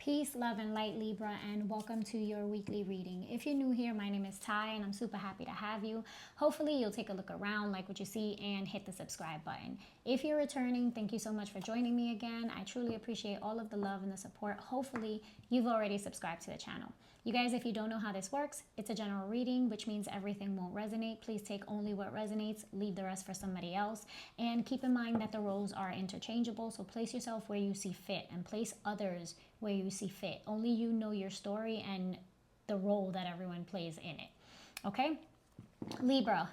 Peace, love, and light, Libra, and welcome to your weekly reading. If you're new here, my name is Ty, and I'm super happy to have you. Hopefully, you'll take a look around, like what you see, and hit the subscribe button. If you're returning, thank you so much for joining me again. I truly appreciate all of the love and the support. Hopefully, you've already subscribed to the channel. You guys, if you don't know how this works, it's a general reading, which means everything won't resonate. Please take only what resonates, leave the rest for somebody else. And keep in mind that the roles are interchangeable, so place yourself where you see fit and place others where you see fit. Only you know your story and the role that everyone plays in it. Okay? Libra,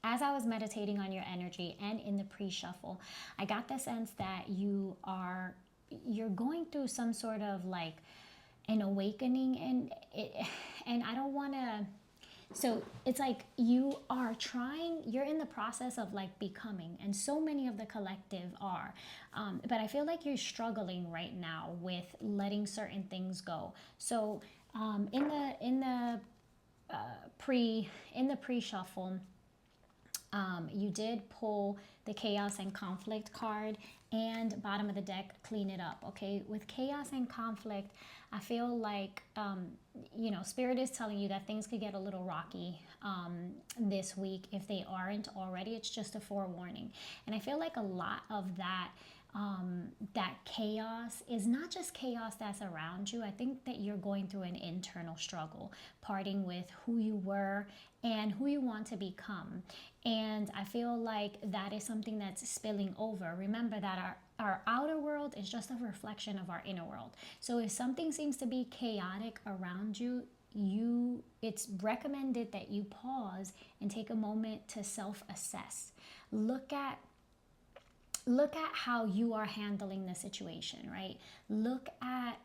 as I was meditating on your energy and in the pre-shuffle, I got the sense that you're going through some sort of like an awakening, and I don't want to, so it's like you're in the process of like becoming, and so many of the collective are, but I feel like you're struggling right now with letting certain things go. So in the pre-shuffle, you did pull the chaos and conflict card, and bottom of the deck, clean it up. Okay, with chaos and conflict, I feel like Spirit is telling you that things could get a little rocky this week. If they aren't already, it's just a forewarning. And I feel like a lot of that that chaos is not just chaos that's around you. I think that you're going through an internal struggle, parting with who you were and who you want to become. And I feel like that is something that's spilling over. Remember that our outer world is just a reflection of our inner world. So if something seems to be chaotic around you, it's recommended that you pause and take a moment to self-assess. Look at how you are handling the situation, right? Look at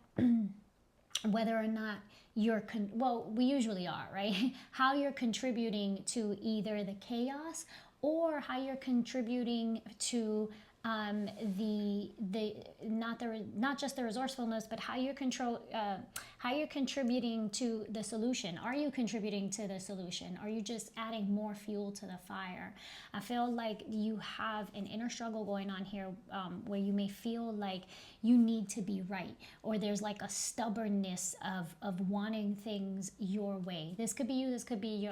whether or not we usually are, right? How you're contributing to either the chaos or how you're contributing to not just the resourcefulness, but how you're contributing to the solution. Are you contributing to the solution? Are you just adding more fuel to the fire? I feel like you have an inner struggle going on here, where you may feel like you need to be right, or there's like a stubbornness of wanting things your way. This could be you. This could be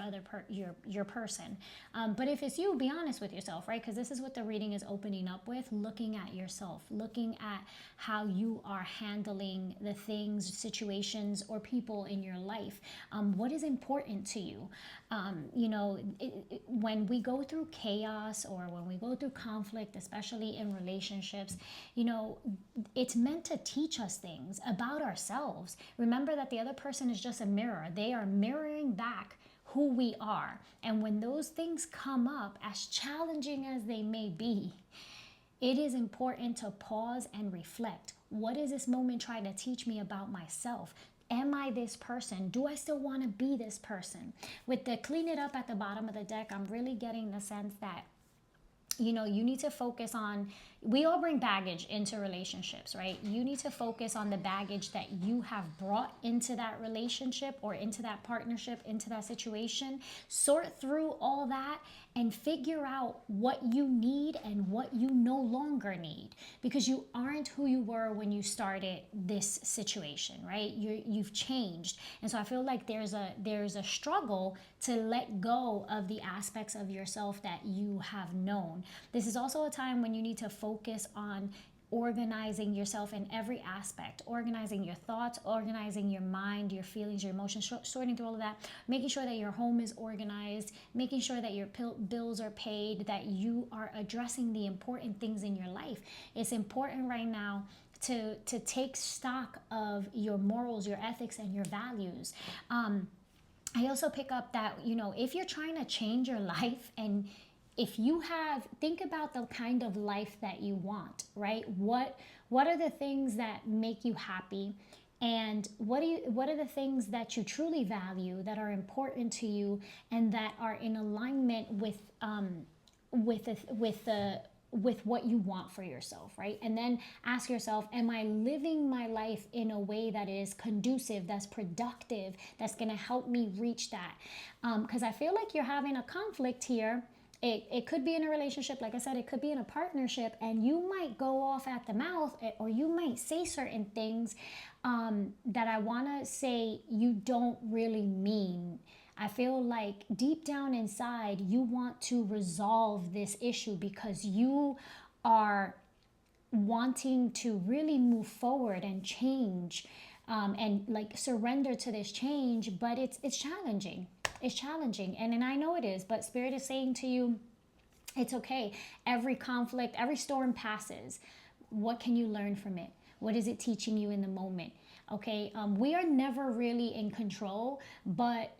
your person. But if it's you, be honest with yourself, right? Because this is what the reading is opening up with. Looking at yourself, looking at how you are handling the things, situations, or people in your life. What is important to you? When we go through chaos or when we go through conflict, especially in relationships, it's meant to teach us things about ourselves. Remember that the other person is just a mirror. They are mirroring back who we are. And when those things come up, as challenging as they may be, it is important to pause and reflect. What is this moment trying to teach me about myself? Am I this person? Do I still want to be this person? With the clean it up at the bottom of the deck, I'm really getting the sense that you need to focus on, we all bring baggage into relationships, right? You need to focus on the baggage that you have brought into that relationship or into that partnership, into that situation. Sort through all that and figure out what you need and what you no longer need, because you aren't who you were when you started this situation, right? You've changed. And so I feel like there's a struggle to let go of the aspects of yourself that you have known. This is also a time when you need to focus on organizing yourself in every aspect, organizing your thoughts, organizing your mind, your feelings, your emotions, sorting through all of that, making sure that your home is organized, making sure that your bills are paid, that you are addressing the important things in your life. It's important right now to take stock of your morals, your ethics, and your values. I also pick up that, if you're trying to change your life, and if you think about the kind of life that you want, right? What are the things that make you happy? And what are the things that you truly value, that are important to you, and that are in alignment with what you want for yourself, right? And then ask yourself, am I living my life in a way that is conducive, that's productive, that's going to help me reach that? Because I feel like you're having a conflict here it could be in a relationship, like I said, it could be in a partnership, and you might go off at the mouth, or you might say certain things that I want to say you don't really mean. I feel like deep down inside, you want to resolve this issue because you are wanting to really move forward and change, and like surrender to this change, but it's challenging. It's challenging, and I know it is, but Spirit is saying to you, it's okay. Every conflict, every storm passes. What can you learn from it? What is it teaching you in the moment? Okay, we are never really in control, but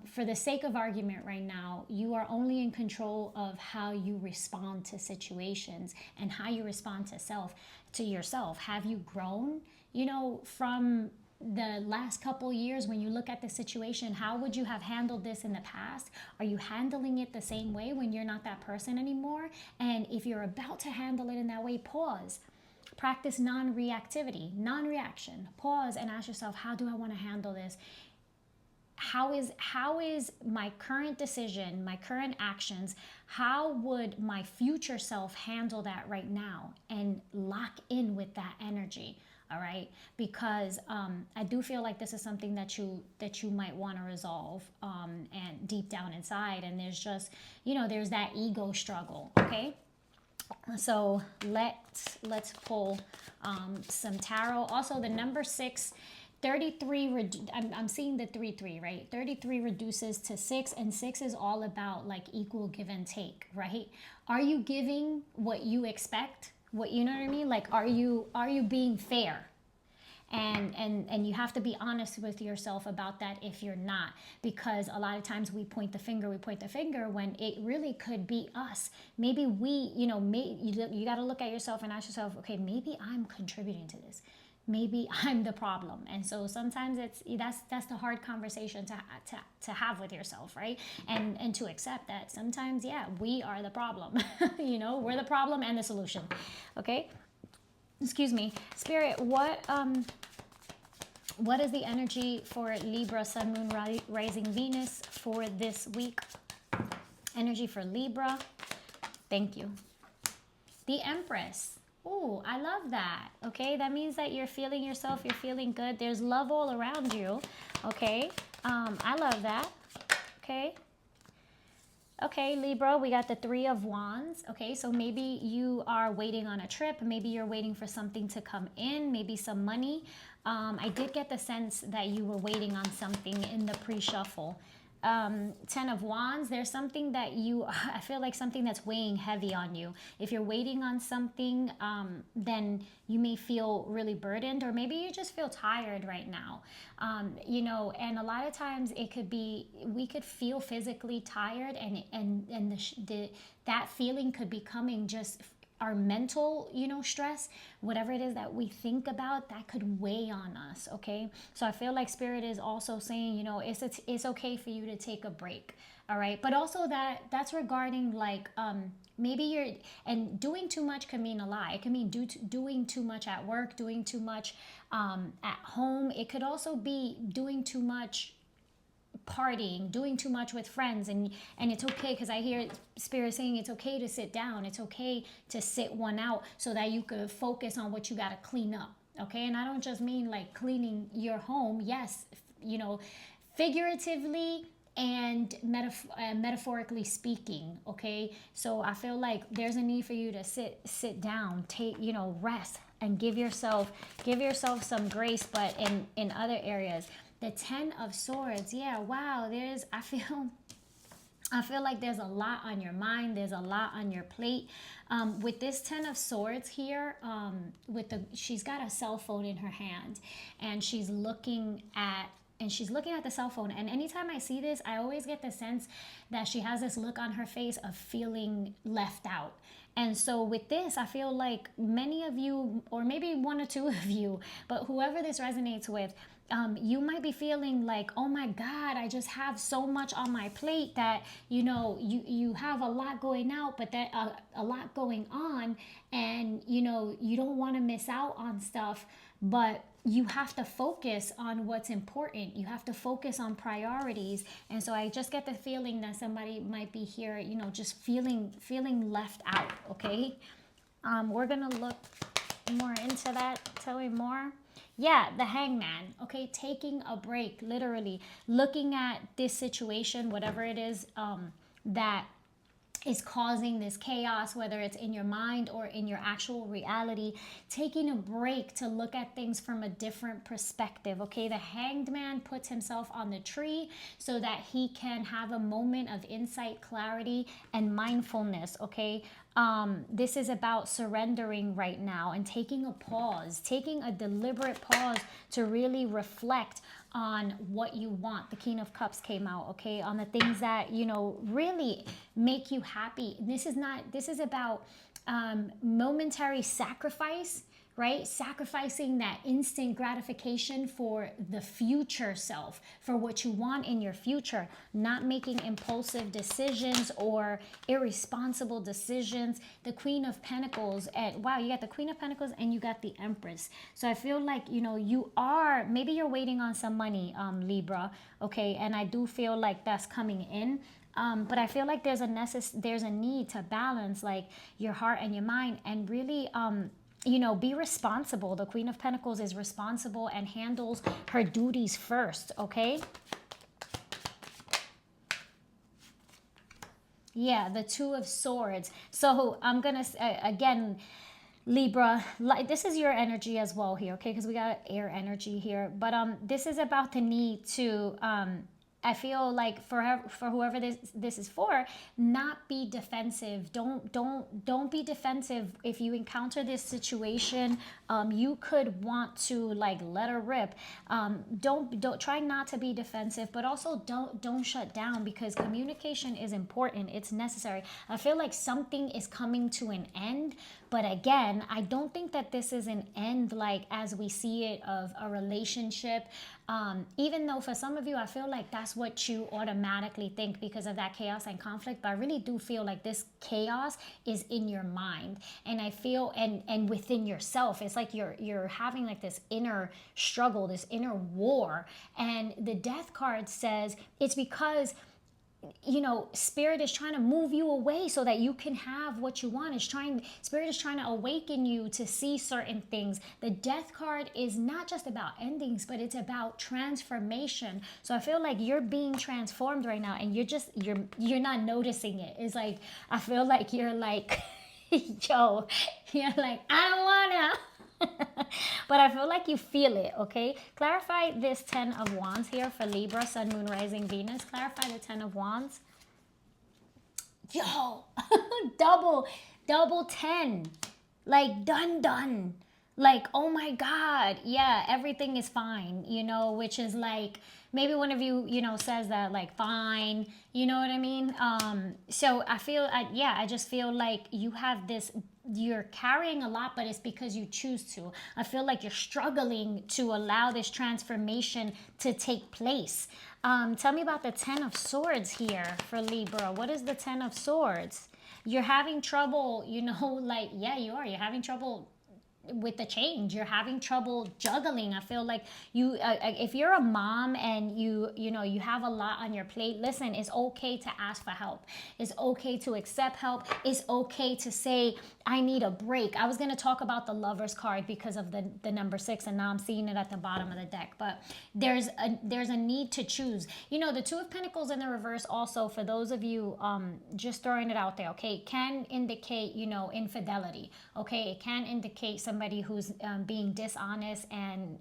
for the sake of argument right now, you are only in control of how you respond to situations and how you respond to yourself. Have you grown, from the last couple years? When you look at the situation, how would you have handled this in the past? Are you handling it the same way when you're not that person anymore? And if you're about to handle it in that way, pause. Practice non-reactivity, non-reaction. Pause and ask yourself, how do I want to handle this? How is my current decision, my current actions, how would my future self handle that right now? And lock in with that energy. All right, because I do feel like this is something that you might want to resolve, and deep down inside, and there's just, there's that ego struggle. Okay. So let's pull some tarot. Also, the number 6, 33. I'm seeing the 3 right? 33 reduces to 6, and 6 is all about like equal give and take, right? Are you giving what you expect? What, you know what I mean? Like, are you being fair? And you have to be honest with yourself about that if you're not, because a lot of times we point the finger when it really could be us. Maybe you got to look at yourself and ask yourself, okay, maybe I'm contributing to this. Maybe I'm the problem. And so sometimes that's the hard conversation to have with yourself, right? And to accept that sometimes, yeah, we are the problem. We're the problem and the solution. Okay? Excuse me. Spirit, what is the energy for Libra, Sun, Moon, Rising, Venus for this week? Energy for Libra. Thank you. The Empress. Oh, I love that. Okay, that means that you're feeling yourself. You're feeling good. There's love all around you. Okay, I love that. Okay. Okay, Libra, we got the 3 of Wands. Okay, so maybe you are waiting on a trip. Maybe you're waiting for something to come in, maybe some money. I did get the sense that you were waiting on something in the pre-shuffle. 10 of Wands, there's something that I feel like something that's weighing heavy on you. If you're waiting on something, then you may feel really burdened, or maybe you just feel tired right now. And a lot of times we could feel physically tired, and that feeling could be coming just our mental, stress, whatever it is that we think about, that could weigh on us. Okay, so I feel like Spirit is also saying, it's okay for you to take a break. All right, but also that's regarding like maybe and doing too much can mean a lot. It can mean doing too much at work, doing too much at home. It could also be doing too much partying, doing too much with friends, and it's okay, because I hear Spirit saying it's okay to sit down, it's okay to sit one out so that you could focus on what you got to clean up. Okay, and I don't just mean like cleaning your home, yes, figuratively and metaphorically speaking. Okay, so I feel like there's a need for you to sit down, take, rest, and give yourself some grace, but in other areas. The 10 of Swords, yeah, wow, I feel like there's a lot on your mind, there's a lot on your plate. With this 10 of Swords here, she's got a cell phone in her hand, and she's looking at the cell phone. And anytime I see this, I always get the sense that she has this look on her face of feeling left out. And so with this, I feel like many of you, or maybe 1 or 2 of you, but whoever this resonates with, you might be feeling like, oh my God, I just have so much on my plate that, you have a lot going out, but a lot going on, and, you don't want to miss out on stuff, but you have to focus on what's important. You have to focus on priorities. And so I just get the feeling that somebody might be here, you know, just feeling left out. Okay. We're gonna look more into that. Tell me more. Yeah, the hangman. Okay, taking a break, literally looking at this situation, whatever it is, that is causing this chaos, whether it's in your mind or in your actual reality, taking a break to look at things from a different perspective. Okay, the hanged man puts himself on the tree so that he can have a moment of insight, clarity, and mindfulness. Okay, this is about surrendering right now and taking a pause, taking a deliberate pause to really reflect on what you want. The King of Cups came out, okay, on the things that, you know, really make you happy. This is about momentary sacrifice, right? Sacrificing that instant gratification for the future self, for what you want in your future, not making impulsive decisions or irresponsible decisions. The Queen of Pentacles, and wow, you got the Queen of Pentacles and you got the Empress. So I feel like, you know, maybe you're waiting on some money, Libra, okay? And I do feel like that's coming in. But I feel like there's a need to balance like your heart and your mind and really, you know, be responsible. The Queen of Pentacles is responsible and handles her duties first, okay? Yeah, the Two of Swords. So I'm going to, again, Libra, like this is your energy as well here, okay? Because we got air energy here. But this is about the need to I feel like for whoever this is for, not be defensive. Don't be defensive. If you encounter this situation, you could want to like let her rip. Don't try not to be defensive, but also don't shut down, because communication is important. It's necessary. I feel like something is coming to an end, but again, I don't think that this is an end like as we see it of a relationship. Even though for some of you, I feel like that's what you automatically think because of that chaos and conflict. But I really do feel like this chaos is in your mind. And I feel, and within yourself, it's like you're having like this inner struggle, this inner war. And the Death card says it's because, you know, Spirit is trying to move you away so that you can have what you want. Spirit is trying to awaken you to see certain things. The Death card is not just about endings, but it's about transformation. So I feel like you're being transformed right now, and you're not noticing it. It's like, I feel like you're like, yo, you're like, I don't wanna. But I feel like you feel it, okay? Clarify this 10 of Wands here for Libra, Sun, Moon, Rising, Venus. Clarify the 10 of Wands. Yo, double 10. Like, done. Like, oh my God, yeah, everything is fine, you know, which is like, maybe one of you, you know, says that like, fine, you know what I mean? So I just feel like you have this, you're carrying a lot, but it's because you choose to. I feel like you're struggling to allow this transformation to take place. Tell me about the 10 of Swords here for Libra. What is the 10 of Swords? You're having trouble, you know, like, yeah, you are. You're having trouble with the change. You're having trouble juggling. I feel like you if you're a mom and you know you have a lot on your plate, listen, it's okay to ask for help. It's okay to accept help. It's okay to say, I need a break. I was going to talk about the Lovers card because of the number 6, and now I'm seeing it at the bottom of the deck. But there's a need to choose. You know, the Two of Pentacles in the reverse also, for those of you, just throwing it out there, okay, can indicate, you know, infidelity. Okay, it can indicate somebody who's being dishonest and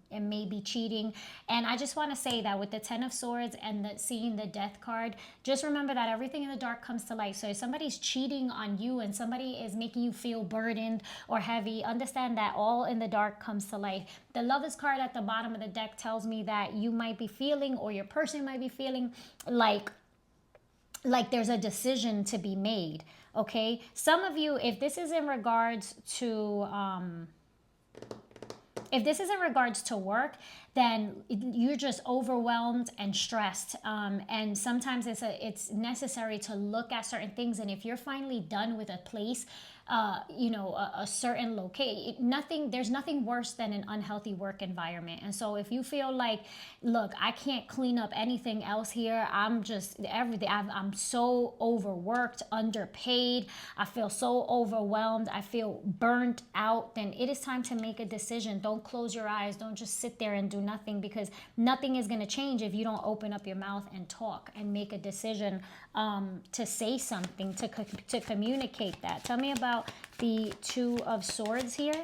maybe cheating. And I just want to say that with the 10 of Swords and seeing the Death card, just remember that everything in the dark comes to light. So if somebody's cheating on you and somebody is making you feel burdened or heavy, understand that all in the dark comes to light. The Lovers card at the bottom of the deck tells me that you might be feeling, or your person might be feeling like there's a decision to be made. Okay, some of you, if this is in regards to work, then you're just overwhelmed and stressed. And sometimes it's necessary to look at certain things. And if you're finally done with a place a certain location. There's nothing worse than an unhealthy work environment. And so if you feel like, look, I can't clean up anything else here, I'm just everything, I'm so overworked, underpaid, I feel so overwhelmed, I feel burnt out, then it is time to make a decision. Don't close your eyes. Don't just sit there and do nothing, because nothing is going to change if you don't open up your mouth and talk and make a decision, to say something, to communicate that. Tell me about the Two of Swords here.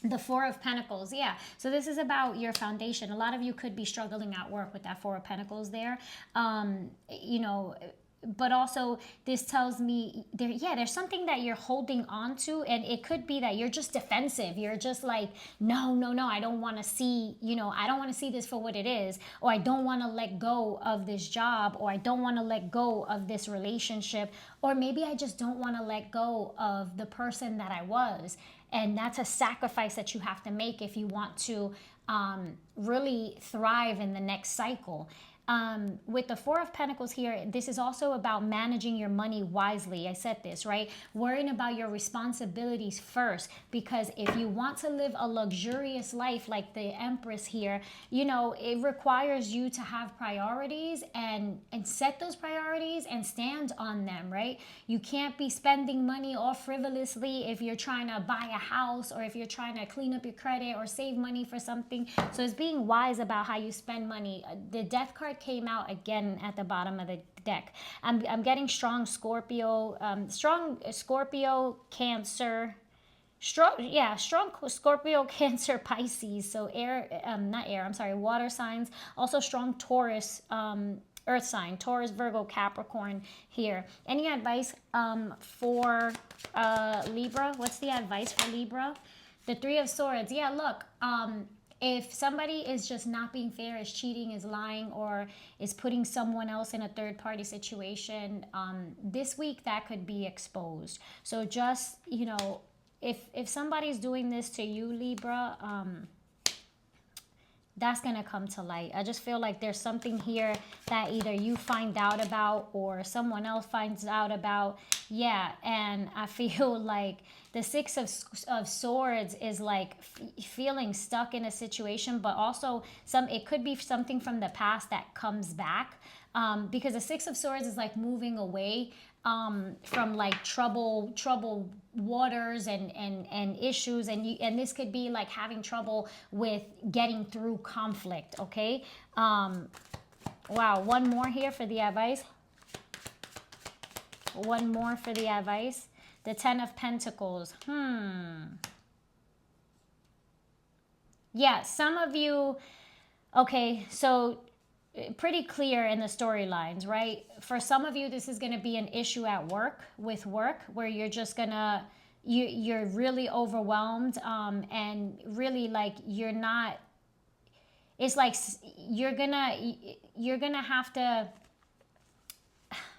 The Four of Pentacles, yeah. So this is about your foundation. A lot of you could be struggling at work with that Four of Pentacles there. But also this tells me there's something that you're holding on to, and it could be that you're just defensive. You're just like, no, I don't want to see, I don't want to see this for what it is, or I don't want to let go of this job, or I don't want to let go of this relationship, or maybe I just don't want to let go of the person that I was. And that's a sacrifice that you have to make if you want to really thrive in the next cycle. With the Four of Pentacles here, this is also about managing your money wisely. I said this, right? Worrying about your responsibilities first, because if you want to live a luxurious life like the Empress here, it requires you to have priorities and set those priorities and stand on them, right? You can't be spending money all frivolously if you're trying to buy a house, or if you're trying to clean up your credit or save money for something. So it's being wise about how you spend money. The Death card came out again at the bottom of the deck. I'm getting strong Scorpio, Cancer, strong Scorpio, Cancer, Pisces. So water signs. Also strong Taurus, earth sign, Taurus, Virgo, Capricorn here. Any advice for Libra? What's the advice for Libra? The Three of Swords. Yeah, look, if somebody is just not being fair, is cheating, is lying, or is putting someone else in a third-party situation, this week that could be exposed. So just, if somebody's doing this to you, Libra, that's going to come to light. I just feel like there's something here that either you find out about or someone else finds out about. Yeah, and I feel like the Six of Swords is like feeling stuck in a situation, but also it could be something from the past that comes back, because the Six of Swords is like moving away from like trouble waters and issues, and this could be like having trouble with getting through conflict. Okay. Wow. One more here for the advice. One more for the advice. The Ten of Pentacles. Yeah, some of you, okay, so pretty clear in the storylines, right? For some of you, this is going to be an issue at work, where you're just going to, you're really overwhelmed, and really like you're not, it's like you're going to have to,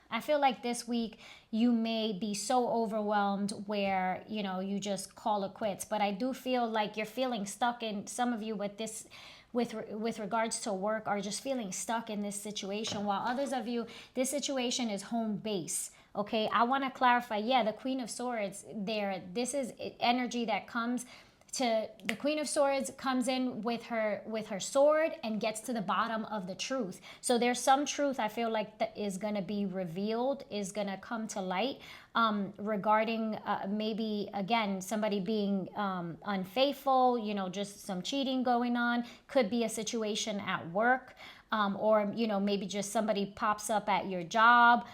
I feel like this week you may be so overwhelmed where, you just call it quits. But I do feel like you're feeling stuck in, some of you with this, with regards to work, are just feeling stuck in this situation, while others of you, this situation is home base. Okay, I want to clarify. Yeah, the Queen of Swords there, this is energy that comes to, the Queen of Swords comes in with her sword and gets to the bottom of the truth. So there's some truth I feel like that is going to be revealed, is going to come to light, regarding maybe again somebody being unfaithful, just some cheating going on. Could be a situation at work, or maybe just somebody pops up at your job.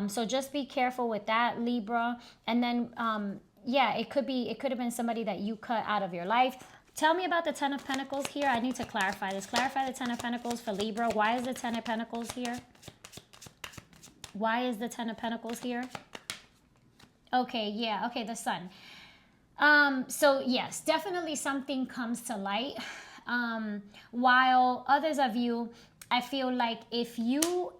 So just be careful with that, Libra. And then yeah, it could have been somebody that you cut out of your life. Tell me about the Ten of Pentacles here. I need to clarify this. Clarify the Ten of Pentacles for Libra. Why is the Ten of Pentacles here? Why is the Ten of Pentacles here? Okay, yeah, okay, the Sun. So yes, definitely something comes to light. While others of you, I feel like if you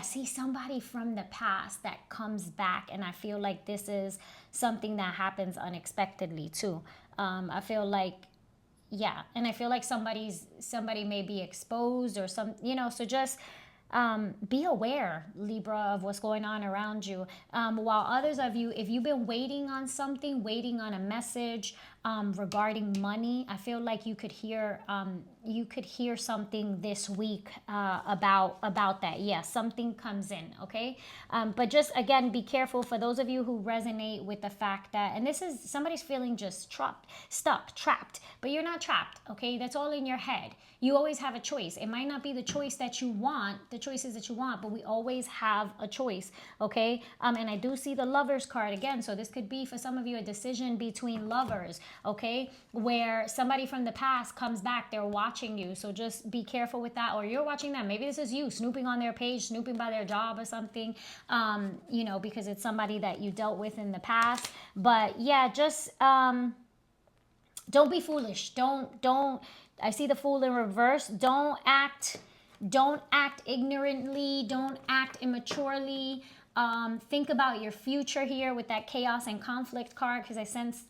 see somebody from the past that comes back, and I feel like this is something that happens unexpectedly too. I feel like, yeah, and I feel like somebody may be exposed or some, so just Be aware, Libra, of what's going on around you. While others of you, if you've been waiting on something, waiting on a message regarding money, I feel like you could hear something this week about that. Yeah, something comes in. Okay, but just again, be careful for those of you who resonate with the fact that, and this is somebody's feeling just trapped, stuck, trapped, but you're not trapped. Okay, that's all in your head. You always have a choice. It might not be the choice that you want, the choices that you want, but we always have a choice. Okay, and I do see the Lovers card again, so this could be for some of you a decision between lovers. Okay, where somebody from the past comes back, they're watching you, so just be careful with that. Or you're watching them. Maybe this is you snooping on their page, snooping by their job or something. You know, because it's somebody that you dealt with in the past. But yeah, just don't be foolish. Don't. I see the Fool in reverse. Don't act ignorantly. Don't act immaturely. Think about your future here with that Chaos and Conflict card, because I sense,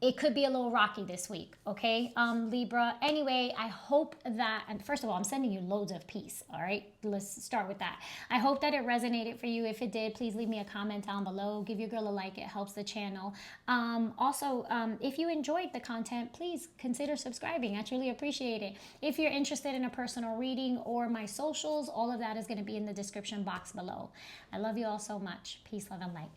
it could be a little rocky this week, okay, Libra. Anyway, I hope that, and first of all, I'm sending you loads of peace, all right? Let's start with that. I hope that it resonated for you. If it did, please leave me a comment down below. Give your girl a like. It helps the channel. Also, if you enjoyed the content, please consider subscribing. I truly appreciate it. If you're interested in a personal reading or my socials, all of that is going to be in the description box below. I love you all so much. Peace, love, and light.